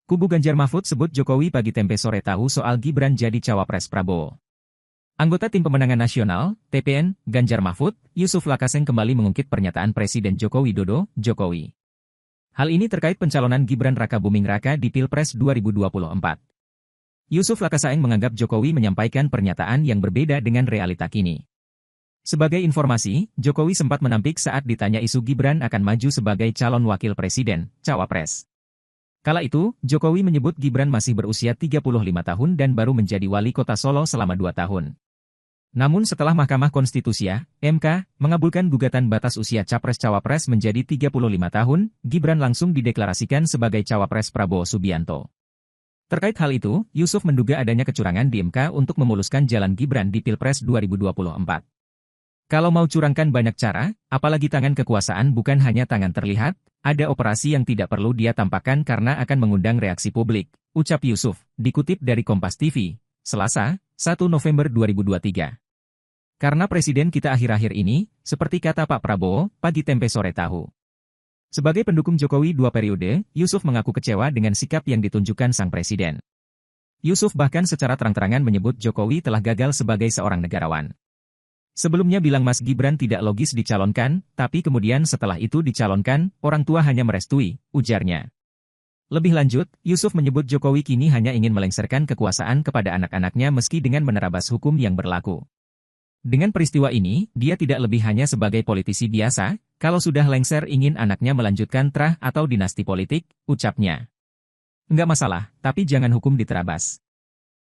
Kubu Ganjar Mahfud sebut Jokowi pagi tempe sore tahu soal Gibran jadi cawapres Prabowo. Anggota Tim Pemenangan Nasional, TPN, Ganjar Mahfud, Yusuf Lakaseng kembali mengungkit pernyataan Presiden Joko Widodo, Jokowi. Hal ini terkait pencalonan Gibran Rakabuming Raka di Pilpres 2024. Yusuf Lakaseng menganggap Jokowi menyampaikan pernyataan yang berbeda dengan realita kini. Sebagai informasi, Jokowi sempat menampik saat ditanya isu Gibran akan maju sebagai calon wakil presiden, cawapres. Kala itu, Jokowi menyebut Gibran masih berusia 35 tahun dan baru menjadi wali kota Solo selama 2 tahun. Namun setelah Mahkamah Konstitusi (MK) mengabulkan gugatan batas usia capres-cawapres menjadi 35 tahun, Gibran langsung dideklarasikan sebagai cawapres Prabowo Subianto. Terkait hal itu, Yusuf menduga adanya kecurangan di MK untuk memuluskan jalan Gibran di Pilpres 2024. Kalau mau curangkan banyak cara, apalagi tangan kekuasaan bukan hanya tangan terlihat, ada operasi yang tidak perlu dia tampakkan karena akan mengundang reaksi publik, ucap Yusuf, dikutip dari Kompas TV, Selasa, 1 November 2023. Karena presiden kita akhir-akhir ini, seperti kata Pak Prabowo, pagi tempe sore tahu. Sebagai pendukung Jokowi 2 periode, Yusuf mengaku kecewa dengan sikap yang ditunjukkan sang presiden. Yusuf bahkan secara terang-terangan menyebut Jokowi telah gagal sebagai seorang negarawan. Sebelumnya bilang Mas Gibran tidak logis dicalonkan, tapi kemudian setelah itu dicalonkan, orang tua hanya merestui, ujarnya. Lebih lanjut, Yusuf menyebut Jokowi kini hanya ingin melengsarkan kekuasaan kepada anak-anaknya meski dengan menerabas hukum yang berlaku. Dengan peristiwa ini, dia tidak lebih hanya sebagai politisi biasa, kalau sudah lengser ingin anaknya melanjutkan terah atau dinasti politik, ucapnya. Enggak masalah, tapi jangan hukum diterabas.